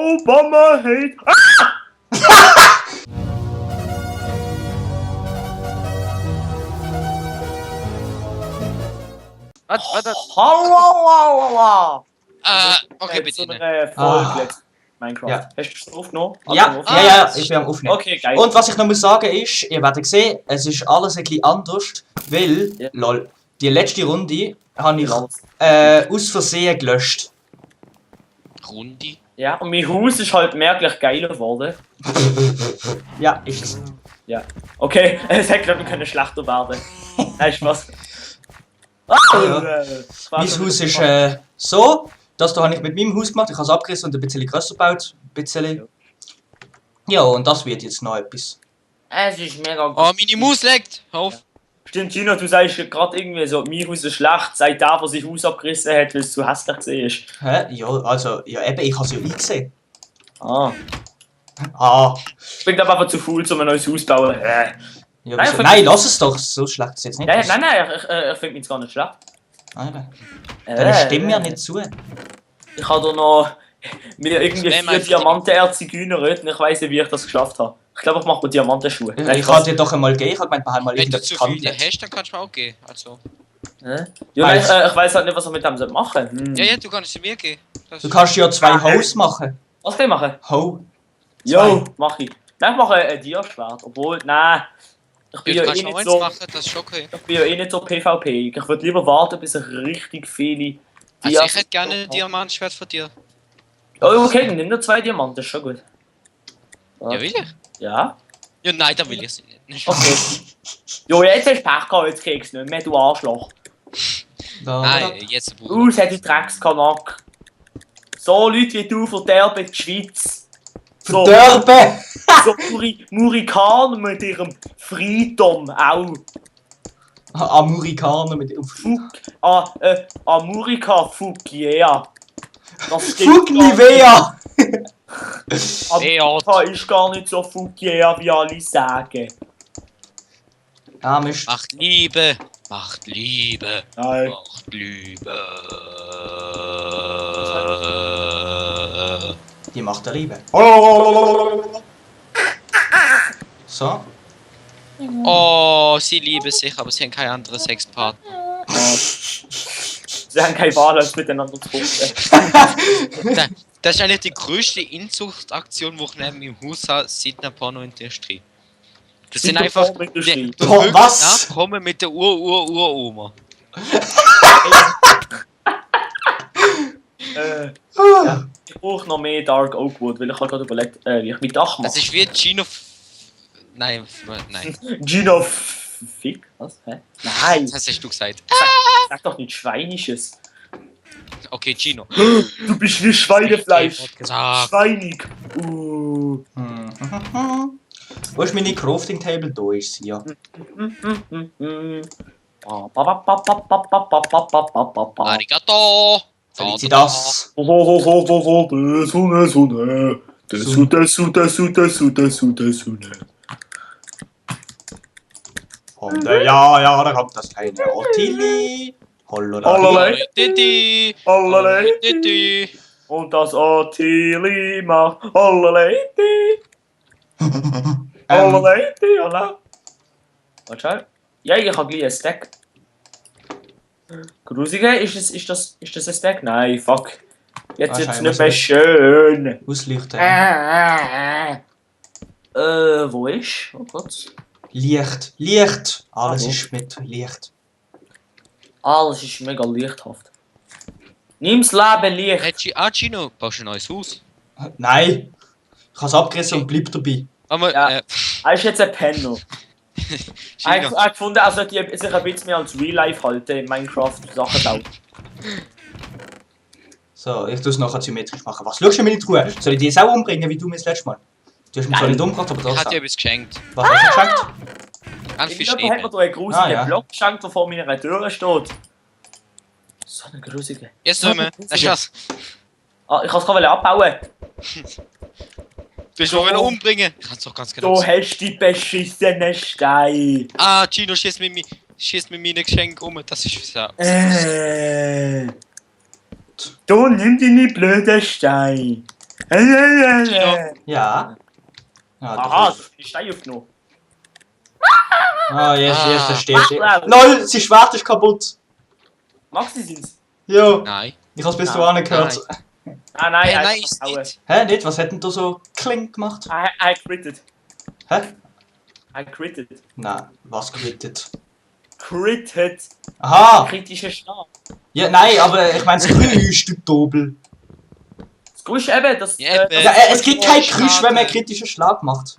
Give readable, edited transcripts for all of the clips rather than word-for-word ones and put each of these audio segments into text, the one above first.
Obama hate. Warte. Hallo. Okay, bitte. So eine Folge Minecraft. Ja. Hast du es aufgenommen? Ja, ich bin am Aufnehmen. Okay, geil. Und was ich noch muss sagen ist, ihr werdet sehen, es ist alles ein bisschen anders, weil, Ja. lol, die letzte Runde habe ich aus Versehen gelöscht. Runde? Ja, und mein Haus ist halt merklich geiler geworden. Ja, ist es. Ja. Okay, es hätte glaube ich können schlechter werden. Nein, Spaß. Ja. Mein Haus ist so, das da habe ich mit meinem Haus gemacht, ich habe es abgerissen und ein bisschen grösser gebaut. Ein bisschen. Ja, und das wird jetzt noch etwas. Es ist mega gut. Oh, meine Maus leckt! Auf! Stimmt, Gino, du sagst gerade irgendwie so, mein Haus ist schlecht, seit der sein Haus abgerissen hat, weil es zu hässlich war. Hä? Ja, also, ja eben, ich habe es ja eingesehen. Ah. Ah. Ich bin aber einfach zu faul, um ein neues Haus zu bauen. Ja, Nein, wieso? Nein, lass es doch, so schlecht ist es jetzt nicht. Ja, nein, ich finde mich gar nicht schlecht. Nein. Deine Stimme ja nicht zu. Ich habe da noch mir irgendwie Das 4 wär Diamantenerze gegönert und ich weiss nicht, wie ich das geschafft habe. Ich glaube, ich mache mir Diamantenschuhe. Ich kann dir doch einmal geben, ich habe gemeint, wir haben mal Wenn du irgendetwas zu viele gehandelt. hast, dann kannst du mir auch gehen. Also. Ja, nein, ich weiss halt nicht, was ich mit dem machen soll. Ja, du kannst es mir geben. Das Du kannst ja 2 Hoes machen. Was kann ich machen? Ho. Jo, mach ich. Nein, ich mache ein Dia-Schwert. Obwohl, nein. Ich bin du ja kannst eh noch nicht eins so... machen, das ist okay. Ich bin ja eh nicht so PvP. Ich würde lieber warten, bis ich richtig viele Also Dias... ich hätte gerne ein Diamantschwert von dir. Oh, okay, dann nimm nur 2 Diamanten, ist schon gut. Ja, will ich? Ja? Ja, nein, dann will ich sie nicht. Okay. Jo, jetzt hast du Pech gehabt, jetzt kriegst du nicht mehr, du Arschloch. Nein, jetzt Bruder. Sag die Dreckskanak. So Leute wie du verderben die Schweiz. So, Verdörben! so Murikaner mit ihrem Freedom auch. Amerikaner mit dem Amurika, fuck yeah. Das stimmt Fuck gar nicht. Nivea! Amurika ist gar nicht so fuck yeah, wie alle sagen. Ja, Mist. Macht Liebe! Macht Liebe! Nein. Macht Liebe! Die macht der Liebe. So. Oh, sie lieben sich, aber sie haben keinen anderen Sexpartner. Sie haben keine Wahl, als miteinander zu gucken. Das ist eigentlich die größte Inzuchtaktion, die ich neben meinem Haus habe, seit der Pornoindustrie. Das sind einfach Pornoindustrie. die Oh, was? Nachkommen mit der Uroma. Ja. Ich brauche noch mehr Dark Oakwood, weil ich habe gerade überlegt, wie ich mein Dach mache. Das ist wie Gino. Nein. Gino Fick? Was? Hä? Nein! Das hast du gesagt. Sag doch nicht Schweinisches. Okay, Gino. Du bist wie Schweinefleisch. Sag. Schweinig. Wo ist meine Crafting Table? Da ist sie, ja. Arigato. Felicitas. Und ja, da kommt das kleine Ottilie. Hollolei. Titi. Hollolei. Titi. Und das Ottilie macht Hollolei. Hollolei. Warte schau. Ja, ich habe gleich ein Stack. Grusige, ist das ein Stack? Nein, fuck. Jetzt wird's nicht mehr schön. Ausleuchten. Wo ist? Oh Gott. Licht. Alles Ah, wo? ist mit Licht. Alles ist mega lichthaft. Nimm's Leben Licht. Gino, baust du ein neues Haus? Nein. Ich habe es abgerissen und bleib dabei. Aber, Ja. Er ist jetzt ein Penner. Er Gino. hat gefunden, er sollte sich ein bisschen mehr als Real Life halten in Minecraft Sachen bauen. So, ich tue es nachher symmetrisch machen. Was schaust du mir in die Truhe? Soll ich die jetzt auch umbringen, wie du mir das letzte Mal? Du hast mich zwar Nein. nicht umgebracht, aber Ich hatte dir trotzdem. etwas geschenkt. Was hast du geschenkt? Ganz viel Irgendjemand hat mir Steine. da einen grusigen Ah, ja. Block geschenkt, der vor meiner Tür steht. So eine grusige. Jetzt nicht mehr. Das ist was. Ah, ich kann es gerade abbauen. Du willst mich umbringen. Ich kann es doch ganz genau Du sagen. hast die beschissenen Steine. Gino, schießt mit meinen Geschenken um. Das ist so. Du nimm deine blöden Steine. Ja. Aha, du spielst Stein aufgenommen. Ah, jetzt verstehe ich. Ah. LOL, sie Schwert ist kaputt. Maxi sind's? Jo. Nein. Ich hab's bis Ah, du angehört. Ah nein, Hey, einfach nein, ist verhauen. nicht. Hä, nicht? Was hätten du so Klink gemacht? I critted. Hä? I critted. Nein, was critted? Critted. Aha! Kritischer Schlag. Ja, nein, aber ich meine das Geräusch, du Dobel. Das Geräusch eben, das... Ja, eben. Ja, es gibt kein Schade. Geräusch, wenn man einen kritischen Schlag macht.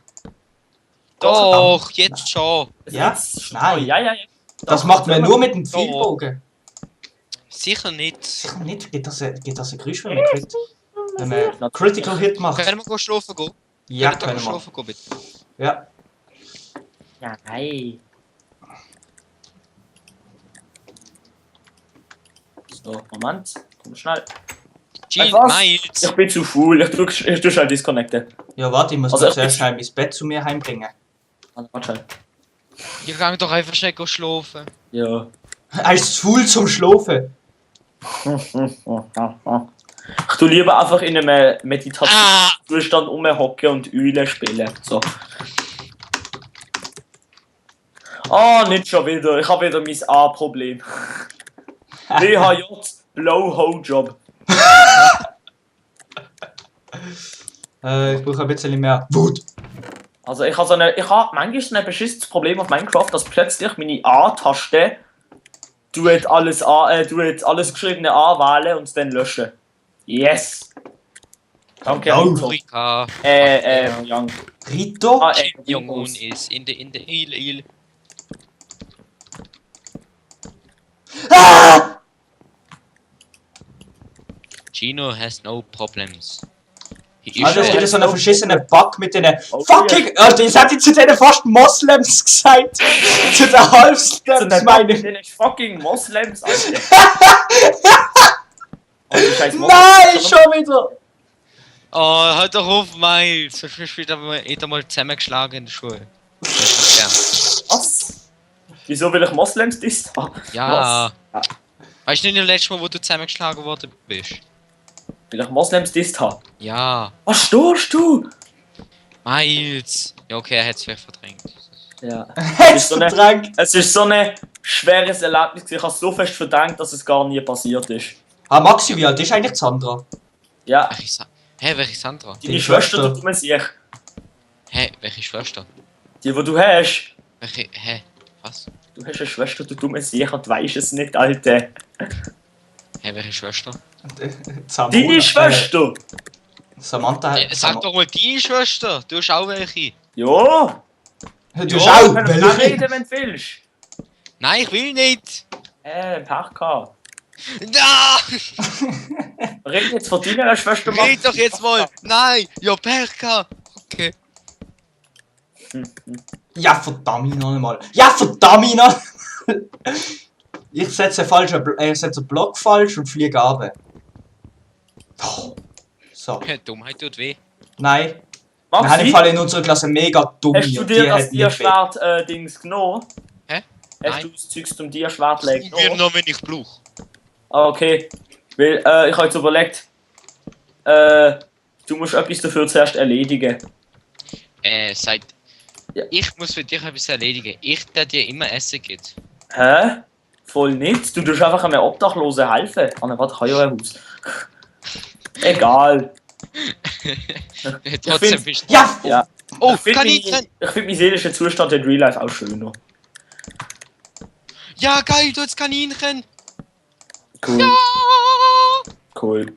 Doch, jetzt schon. Ja? Nein. Ja. Das macht man nur mit dem Pfeilbogen. Sicher nicht. Sicher nicht, geht das ein Geräusch, wenn man einen Critical Hit macht? Können wir schlafen gehen? Ja, Können wir können wir. schlafen gehen, bitte? Ja. Ja, nein. So, Moment. Komm schnell. Jill, Was? Miles. Ich bin zu faul. Ich tu schnell disconnecten. Ja, warte, ich muss Also, also, zuerst schnell mein Bett zu mir heimbringen. Warte schnell. Ich kann doch einfach schnell gehen schlafen. Ja. Er ist zu faul zum Schlafen. Ich tu lieber einfach in einem Meditationszustand Ah! rumhocken und Eulen spielen. So. Ah, nicht schon wieder. Ich habe wieder mein A-Problem. WHJ, Blow-Hole-Job. Ich brauche ein bisschen mehr Wut. Also ich habe manchmal so ein beschissenes Problem auf Minecraft, dass plötzlich meine A-Taste tut alles geschriebene anwählen und es dann löschen. Yes! Danke, Ja. Rito. Afrika. Young. Rito? Ah, Jong-un is in the il. Ah! Gino has no problems. He Alter, es is gibt so einen so- verschissenen Bug mit den Oh, fucking... Alter, das hat jetzt zu denen fast Moslems gesagt. Zu den Halbslems, meine ich. Den fucking Moslems, Alter. Oh, die scheiß Nein, schon wieder. Oh, halt doch auf, Miles! Sonst wirst du wieder mal zusammengeschlagen in der Schule. Das ist gern. Was? Wieso will ich Moslems dissen? Ja. Was? Weißt du nicht das letzte Mal, wo du zusammengeschlagen worden bist? Will ich Moslems dissen haben? Ja. Was stehst du? Miles! Ja, okay, er hat es vielleicht verdrängt. Ja. Hättest du verdrängt. Es ist so ein schweres Erlebnis. Ich habe so fest verdrängt, dass es gar nie passiert ist. Ah, Maxi, wie alt ist eigentlich Sandra? Ja, Welche Sandra? deine Die Schwester, Schwester. tut man sich. Welche Schwester? Die du hast. Was? Du hast eine Schwester, du dummer Sicher, du weißt es nicht, Alter. Welche Schwester? Samantha, Deine Schwester! Samantha hat... Sag doch mal deine Schwester! Du hast auch welche! Ja! Du hast Ja, auch wir können auch welche? reden, wenn du willst. Nein, ich will nicht! Pech gehabt. Da! Red jetzt von deiner Schwester. Red doch jetzt mal! Nein! Ja, Pech gehabt! Okay. Ja, verdammt noch einmal. Ja, verdammt noch! Ich setze einen Block falsch und fliege runter. Oh. So. Dummheit tut weh. Nein. Wir haben im Maxi, Fall in unserer Klasse mega dumm. hast du und dir die das hat nicht weh. Tierschwert-Dings genommen? Hä? Hast Nein. du das Zeug zum Tierschwert legen Wir genommen? noch, wenn ich brauche. Ah, okay. Weil, ich habe jetzt überlegt, du musst etwas dafür zuerst erledigen. Seit. Ja. Ich muss für dich etwas erledigen. Ich, der dir immer Essen gibt. Hä? Voll nicht. Du tust einfach einem Obdachlosen helfen. Ah, ne, warte, ich habe ja ein Haus. Egal. Trotzdem find- bist du. Ja! Ja. Oh, Ich finde Kaninchen! mein seelischer Zustand in Real Life auch schöner. Ja, geil, du hast Kaninchen! Cool. Ja! Cool.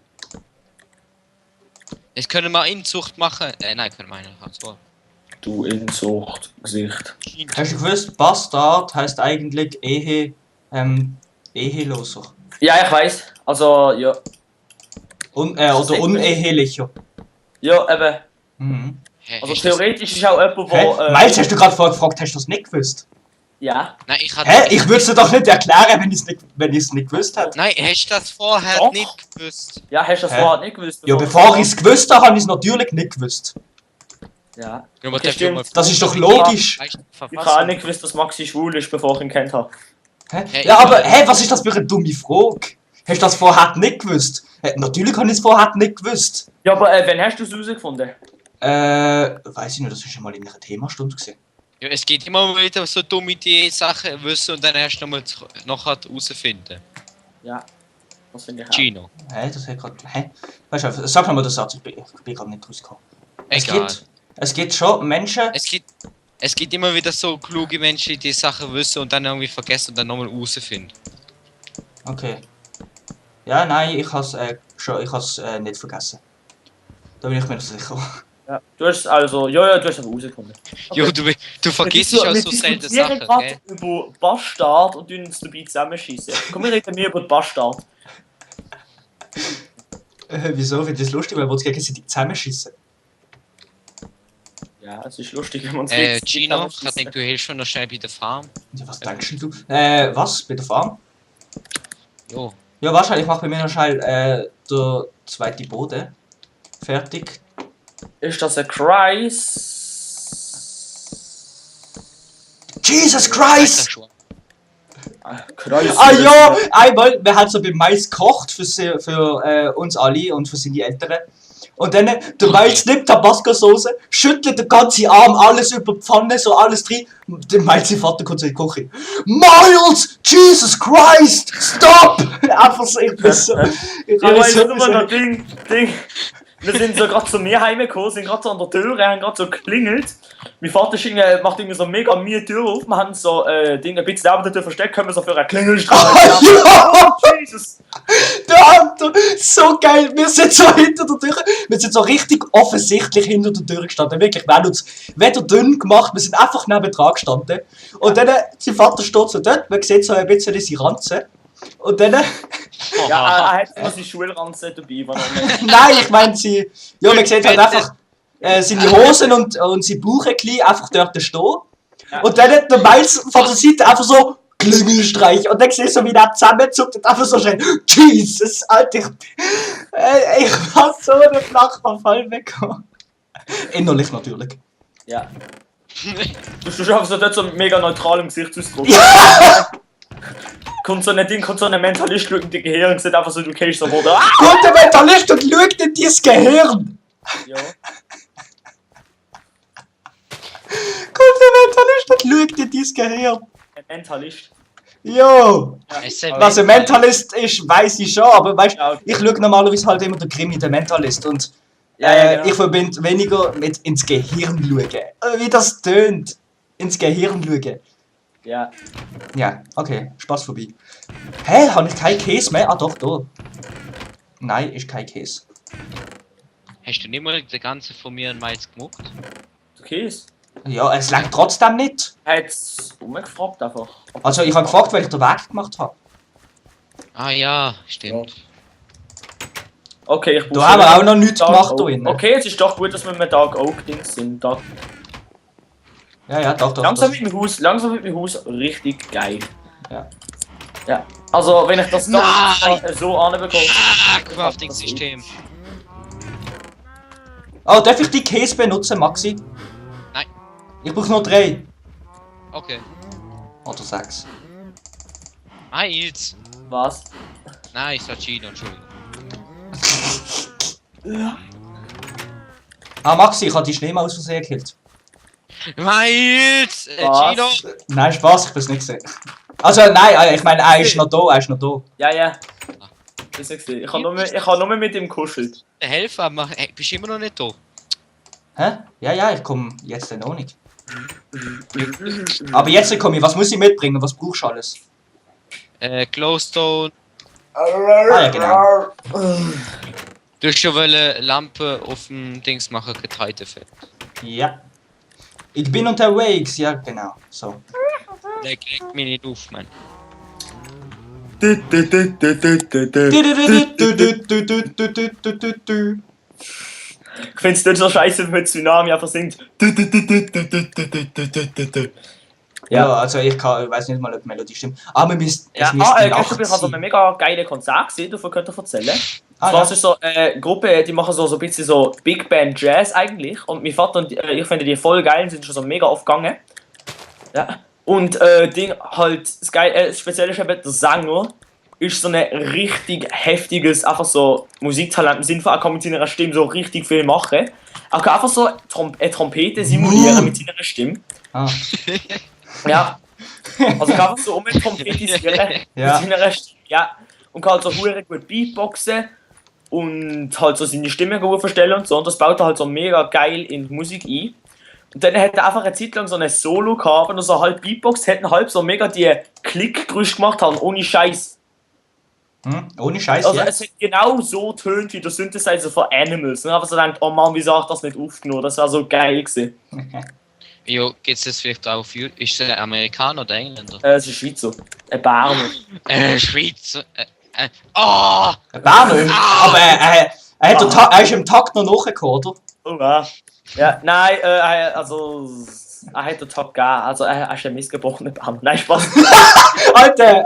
Jetzt können wir Inzucht machen. Nein, können wir nicht. So. Du Inzucht, Gesicht. Hast du gewusst, Bastard heisst eigentlich Eheloser. Ja, ich weiß. Also, ja. Oder unehelicher. Ja, eben. Mhm. Hä, Also hast du das- theoretisch ist auch jemand, Hä? wo. Miles, hast du gerade vorher gefragt, hast du das nicht gewusst? Ja. Nein, ich hatte. Hä? Ich würde es dir doch nicht erklären, wenn ich es nicht gewusst hätte. Nein, hast du das vorher Doch. nicht gewusst? Ja, hast du das Hä? vorher nicht gewusst? Ja, bevor ich es gewusst habe, habe ich es natürlich nicht gewusst. Ja. Ja, Okay, stimmt. Das ist doch logisch. Weißt du, Ich habe auch verfassen? nicht gewusst, dass Maxi schwul ist, bevor ich ihn kennt habe. Hä? Hey, Ja, ich- aber was ist das für eine dumme Frage? Hast du das vorher nicht gewusst? Natürlich habe ich es vorher nicht gewusst. Ja, aber wann hast du es rausgefunden? Weiß ich nicht, das ist schon mal in einer Themastunde gesehen. Ja, es geht immer wieder so dumme Idee-Sachen wissen und dann erst nochmal nachher herausfinden. Ja, das finde ich auch. Gino. Hä, das hat gerade. Hä? Weißt du, sag nochmal den Satz, ich bin gerade nicht rausgekommen. Egal. Es gibt schon Menschen. Es gibt immer wieder so kluge Menschen, die Sachen wissen und dann irgendwie vergessen und dann nochmal herausfinden. Okay. Ja, nein, ich has nicht vergessen. Da bin ich mir sicher. Ja, du hast also, ja, du hast aber rausgefunden. Jo, du vergisst dich auch so selten Sachen, gerade gell? über Bastard und uns dabei zusammenschießen. Komm, wir reden mehr über den Bastard. Wieso? Finde ich das lustig, weil wir uns gegenseitig zusammenschießen. Ja, es ist lustig, wenn wir uns Gino, ich zusammenschießen. denke, du hilfst schon noch schnell bei der Farm. Ja, was denkst du? Was? Bei der Farm? Jo. Ja, wahrscheinlich, ich mache bei mir noch schnell der zweite Boden fertig. Ist das ein Kreis? Jesus Christ! Kreis. Ah ja, einmal, wir haben so beim Mais gekocht für uns alle und für seine Eltern. Und dann, der Miles nimmt Tabasco-Soße, schüttelt den ganzen Arm, alles über die Pfanne, so alles drin. Der Miles, sein Vater kommt so in die Küche. Miles! Jesus Christ! Stop! Einfach so, ich bin so... Ich Ja, bin weißt so... du, das Ding. Wir sind so gerade zu mir heimgekommen, sind gerade so an der Tür, haben gerade so geklingelt. Mein Vater macht irgendwie so mega mir die Tür auf, wir haben so Ding ein bisschen neben der Tür versteckt, können wir so für einen Klingelstreich. Ja! Jesus! Der Hunter, so geil, wir sind so hinter der Tür, wir sind so richtig offensichtlich hinter der Tür gestanden, wirklich, wir haben uns weder dünn gemacht, wir sind einfach neben dran gestanden. Und dann, sein Vater steht so dort, man sieht so ein bisschen seine Ranzen. Und dann... Ja, er hat immer seine Schulranze dabei, wenn er Nein, ich meine sie... Ja, man sieht halt einfach seine Hosen und sein Bauchgli einfach dort stehen. Ja. Und dann der Miles von der Seite einfach so... Klingelstreich. Und dann siehst du, wie der zusammenzuckt und einfach so schnell... Jesus, Alter, ich war so einen Flachverfall bekommen. Innerlich natürlich. Ja. Du schaffst so dort so mega neutral im Gesichtsausdruck. Kommt so ein Mentalist schaut in die Gehirn und sieht einfach so, du kennst so, oder? Guter Mentalist und schaut in dein Gehirn! Ja. Guter Mentalist und schaut in dein Gehirn! Ein Mentalist. Jo! Es sind Was ein Mentalist ist, weiß ich schon, aber weißt Ja, okay. ich schaue normalerweise halt immer den Krimi, den Mentalist und Ja, genau. ich verbinde weniger mit ins Gehirn schauen. Wie das tönt! Ins Gehirn schauen. Ja. Ja, okay, Spaß vorbei. Hä, habe ich keinen Käse mehr? Ah doch, da. Nein, ist kein Käse. Hast du nicht mal den ganzen von mir in Mais gemuckt? Okay, ist. Ja, es langt trotzdem nicht. Er hat's umgefragt einfach. Also ich habe gefragt, weil ich den Weg gemacht habe. Ah ja, stimmt. Okay, ich Da haben wir auch noch nichts Dark gemacht Oak. da drin. Okay, es ist doch gut, dass wir mit Dark Oak Dings sind. Ja, doch. Langsam wird mein Haus richtig geil. Ja. Ja. Also, wenn ich das Nein! so anbekomme. Ah, Crafting-System. Oh, darf ich die Käse benutzen, Maxi? Nein. Ich brauche nur 3. Okay. Oder 6. Miles. Was? Nein, ich sag Gino, Entschuldigung. Ah, Maxi, ich habe die Schneemann aus Versehen gekillt. Miles! Was? Gino! Nein, Spaß, ich bin's nicht gesehen. Also, nein, ich meine, er ist noch da, Ja. Das ist ich habe nur mit ihm gekuschelt. Helfen, aber bist du immer noch nicht da? Hä? Ja, ich komme jetzt dann auch nicht. Aber jetzt komme ich, was muss ich mitbringen? Was brauchst du alles? Glowstone. Ah, ja, genau. Du hast schon eine Lampe auf dem Dings machen, Getreidefeld. Ja. Ich bin unterwegs, ja, genau. So. Leg mich nicht auf, Mann. Ich finde es nicht so scheiße, wenn Tsunami einfach singt. Ja, also ich weiß nicht mal, ob die Melodie stimmt. Aber wir müssen. Ja, gestern bin ich also ein mega geiles Konzert gesehen, davon könnt ihr erzählen. Ah, Das ist so eine Gruppe, die machen so ein bisschen so Big Band Jazz eigentlich. Und mein Vater und ich finde die voll geil, sind schon so mega oft gegangen. Ja. Und Ding halt, das Spezielle ist eben der Sänger, ist so ein richtig heftiges, einfach so Musiktalent im Sinne von, er kann mit seiner Stimme so richtig viel machen. Er kann einfach so eine Trompete simulieren mit seiner Stimme. Ah. Ja. Also kann einfach so eine Trompetisieren Ja. mit seiner Stimme. Ja. Und kann halt so hure gut Beatboxen und halt so seine Stimme gut verstellen und so. Und das baut er halt so mega geil in die Musik ein. Und dann hat er einfach eine Zeit lang so eine Solo gehabt und so halb Beatbox, hätten halb so mega die Klickgeräusche gemacht haben, ohne Scheiß. Ohne Scheiß, Also ja. es hat genau so tönt wie der Synthesizer von Animals. Und einfach so denkt, oh Mann, wieso habe ich das nicht aufgenommen? Das wäre so geil gewesen. Jo, geht's das vielleicht auch für. Ist der Amerikaner oder Engländer? Es ist Schweizer. Ein Berner. Schweizer. Oh! Berner, aber er ist im Takt noch nachgekommen, oder? Oh ja. Ja, nein, also... Er hat den Tag gegeben, also er ist ein missgebrochener Berner. Nein, Spaß. Alter.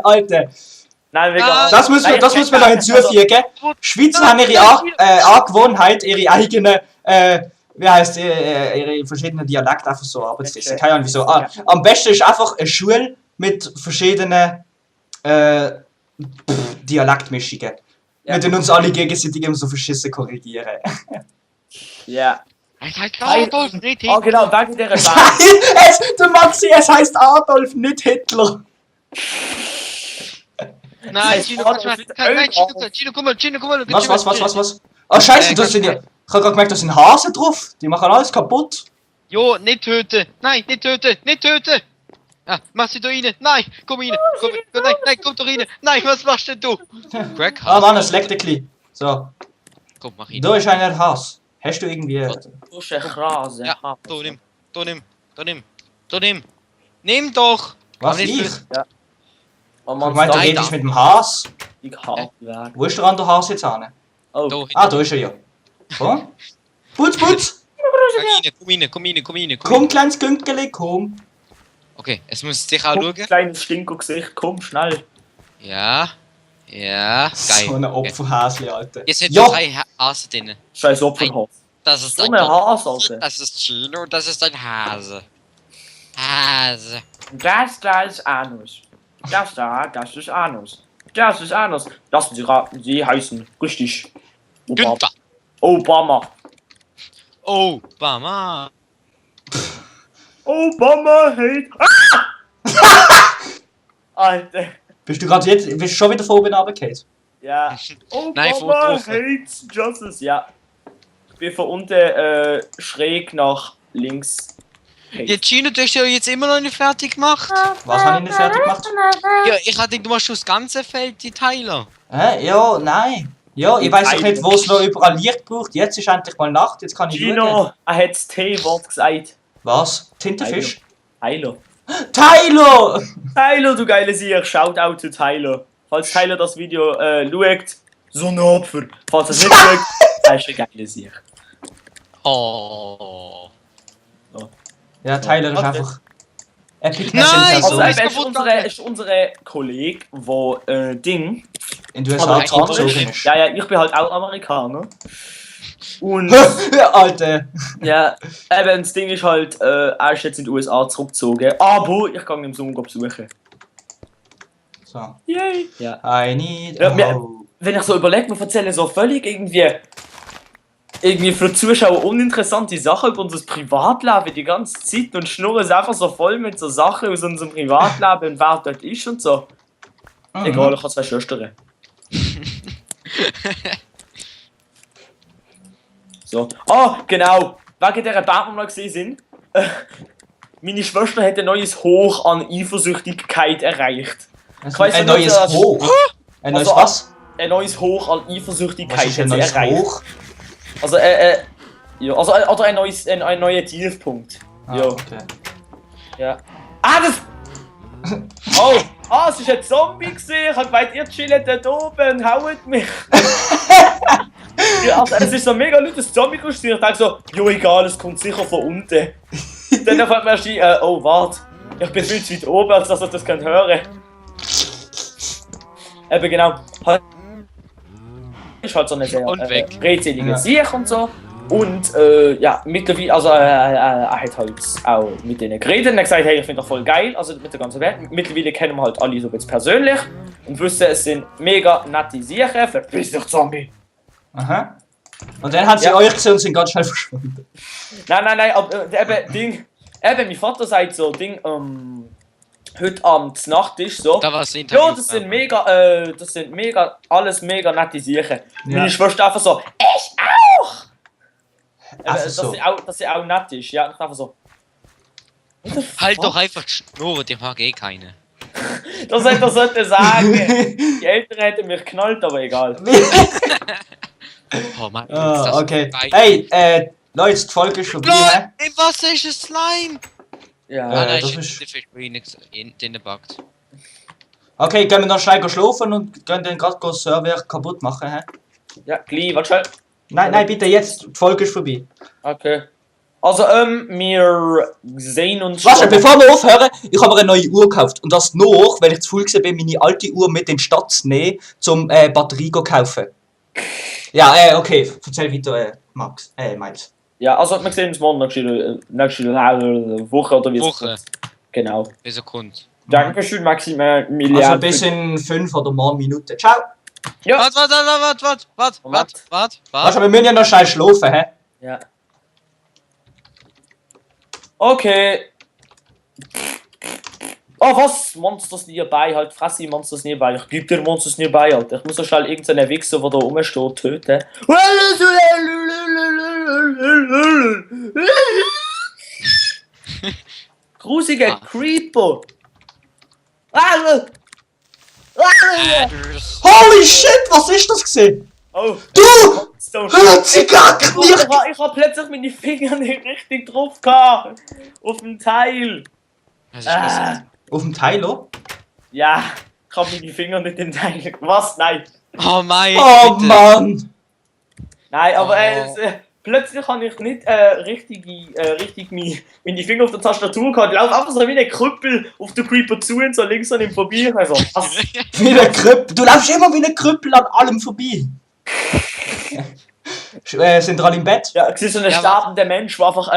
Nein, wegen... Das muss man noch hinzufügen. Schweizer haben ihre Angewohnheit, ihre eigenen, ihre verschiedenen Dialekte einfach so abzusetzen. Keine Ahnung wieso. Am besten ist einfach eine Schule mit verschiedenen Dialektmischungen. Ja. Wir tun uns alle gegenseitig immer so verschissen korrigieren. Ja. Es heißt Adolf, nicht Oh Hitler. genau, wegen dieser Band. Du Maxi, es heißt Adolf, nicht Hitler. Nein, Gino, komm mal. Was? Oh Scheiße, das sind ja. Ich hab grad gemerkt, da sind Hasen drauf. Die machen alles kaputt. Jo, nicht töten. Nein, nicht töten. Ah, mach sie da rein. Nein, komm rein. Nein, komm doch rein. Nein, was machst denn du? Crack, Ah Mann, es leckt ein bisschen. So, Komm, mach rein. da ist einer Has. Hast du irgendwie. Du bist ein Krase. Ja, nimm. Nimm doch. Was, Aber nicht ich? für- Oh Ich Mann, meinte, du Nein, redest da. mit dem Has. ich hab weg. Wo ist der andere Has jetzt an? Oh, Da Ah, da ist er ja. So. Putz! Komm rein. Komm, kleines Günkeli, komm. Okay, es muss dich auch komm, schauen. kleines Stinko-Gesicht, komm, schnell. Ja, geil. So ein Opferhäsli, Alter. Jetzt sind Ja. 3 Hasen drin. Scheiß Opferhaus. Das ist So ein eine Hase, Alter. Das ist Chino, das ist ein Hase. Das da ist Anus. Das ist Anus. Das ist Anus. Lassen Sie raten, Sie heißen richtig. Günther. Obama. Obama. Obama hate. Alter. Bist du schon wieder von oben runtergefallen? Ja. Nein, von Obama oben. hates justice. Ja. Ich bin von unten schräg nach links. Ja, Chino, du hast ja jetzt immer noch nicht fertig gemacht. Was habe ich nicht fertig gemacht? Ja, ich hatte gedacht, du machst schon das ganze Feld, die Teile. Ja, nein. Ja, ich weiß auch nicht, wo es noch überall Licht braucht. Jetzt ist endlich mal Nacht, jetzt kann ich schauen. Gino, er hat das T-Wort gesagt. Was? Tintenfisch? Tyler. Tyler! Tyler, du geile Sieg. Shoutout zu Tyler. Falls Tyler das Video schaut, so ein Opfer. Falls er es nicht schaut, er ist ein geile Sieg. Oh. Ja, Tyler ist Was einfach. Epic Nein, Person. Also, ist er ist kaputt, unsere Kollege, der Ding. In den USA Amerikaner zurückgezogen ist. ist. Ja, ich bin halt auch Amerikaner. Und Alter. ja, eben das Ding ist halt, er ist jetzt in die USA zurückgezogen. Aber ich kann ihn im Sommer besuchen. So. Yay! Ja. I need Ja, a wir- hoe. Wenn ich so überlege, wir erzählen so völlig irgendwie für die Zuschauer uninteressante Sachen über unser Privatleben die ganze Zeit und schnurren es einfach so voll mit so Sachen aus unserem Privatleben und wer dort ist und so. Egal, ich habe 2 Schwestern. So. Ah, genau. Wegen dieser Band, die wir noch gesehen sind. Meine Schwester hat ein neues Hoch an Eifersüchtigkeit erreicht. Ein nicht, neues Hoch. Ein neues Also, was? Ein neues Hoch an Was Eifersüchtigkeit ist ein hat sie neues erreicht. Hoch? Also, ja, also, oder ein neuer Tiefpunkt. Ah, Ja. okay. Ja. Ah, das! Oh! Ah, es ist ein Zombie gesehen! Ich hab gemeint, ihr chillt dort oben und haut mich! Ja, also, es ist so mega lautes Zombie-Geräusch. Ich dachte so, jo egal, es kommt sicher von unten. Dann fällt mir erst ein, oh warte, ich bin viel zu weit oben, als dass ich das kann hören. Eben genau. Ist halt so eine sehr Und weg. redselige Ja. Sicht und so. Und ja, mittlerweile, also er hat halt auch mit denen geredet und er gesagt, hey, ich finde das voll geil, also mit der ganzen Welt. Mittlerweile kennen wir halt alle so jetzt persönlich und wissen, es sind mega nette Sachen. Verpiss dich, Zombie! Aha. Und dann haben sie euch gesehen und sind ganz schnell verschwunden. Nein, aber eben, mein Vater sagt so, heute Abend Nacht ist so. Da war das Interview. Ja, das sind alles mega nette Sachen. Ja. Meine Schwester einfach so, ich auch! Einfach dass, so. dass sie auch nett ist, ja, einfach so. Halt doch einfach die Schnurre, die mag eh keine. Das hätte er sollte sagen. Die Eltern hätten mich geknallt, aber egal. Oh Mann, Ah, okay. Hey, Leute, die Folge ist vorbei, hä? Leute, im Wasser ist ein Slime! Ja. Nein, das ich ist- der Fisch bei nichts in den backt. Okay, gehen wir noch schnell schlafen und gehen dann gerade den Server kaputt machen, hä? Ja, gleich, warte schnell. Nein, bitte jetzt, die Folge ist vorbei. Okay. Also, wir sehen uns Warte, bevor wir aufhören, ich habe mir eine neue Uhr gekauft. Und das noch, weil ich zu faul bin, meine alte Uhr mit in die Stadt zu nehmen, zum Batterie zu kaufen. Ja, okay, erzähl weiter, Max, Miles. Ja, also, wir sehen uns morgen nächste Woche oder wie Woche. Genau. Bis er kommt. Dankeschön, Maximilian. Also bis in 5 oder morgen Minuten. Ciao! Ja. Warte. Warte, wir müssen ja noch schnell schlafen, hä? Ja. Okay. Oh, was? Monsters nearby, halt, fress ich Monsters nearby. Ich geb dir Monsters nearby, Alter. Ich muss so schnell irgendeinen Wichser, der da rumsteht, töten. Grusiger Creeper. Holy shit, was ist das gesehen? Oh, Du! so Sie gackt nicht! ich hab plötzlich meine Finger nicht richtig drauf gehabt. Auf dem Teil. Auf dem Tylo? Ja, ich hab meine Finger nicht im Teil. Was? Nein. Oh mein Oh bitte. Mann! Nein, aber Oh. plötzlich habe ich nicht richtig meine Finger auf der Tastatur gehabt. Ich laufe einfach so wie ein Krüppel auf den Creeper zu und so links an ihm vorbei. Also, was? Wie ein Krüppel. Du läufst immer wie ein Krüppel an allem vorbei. Sind alle im Bett? Ja, es ist so ein Ja, sterbender Mensch, der einfach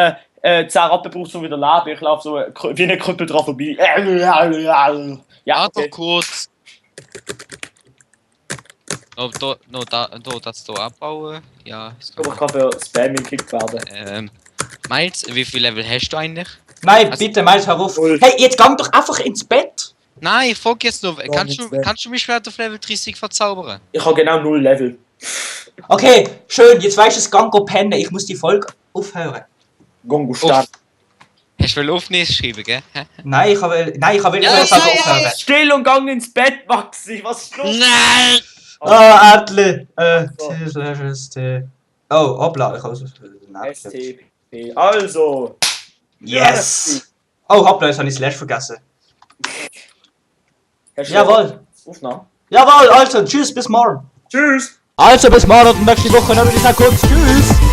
10 Rappen braucht, um wieder leben. Ich laufe so wie ein Krüppel dran vorbei. Ja, Warte okay. doch kurz. Das hier abbauen. Ja, ist Aber gut. ich kann für Spam gekickt werden. Miles, wie viel Level hast du eigentlich? Nein, Also- bitte, Miles, hör auf. Null. Hey, jetzt gang doch einfach ins Bett! Nein, ich frag jetzt nur, nicht mehr. kannst du mich später auf Level 30 verzaubern? Ich habe genau 0 Level. Okay, schön, jetzt weißt du es, gang go pennen. Ich muss die Folge aufhören. Gongo Start. Hast du aufnehmen schreiben, gell? Hä? Nein, ich will Ja, das ja, aufhören. Still und gang ins Bett, Maxi. Was ist los? Nein! Ah, Adli. T/ST. Oh, hoppla, ich hab's. STP. Also. Yes! Oh, hoppla, jetzt habe ich Slash vergessen. Hast du Jawohl. Aufnahme? Jawohl, also, tschüss, bis morgen. Tschüss. Also, bis morgen und nächste Woche, dann würde ich sagen, kurz, tschüss.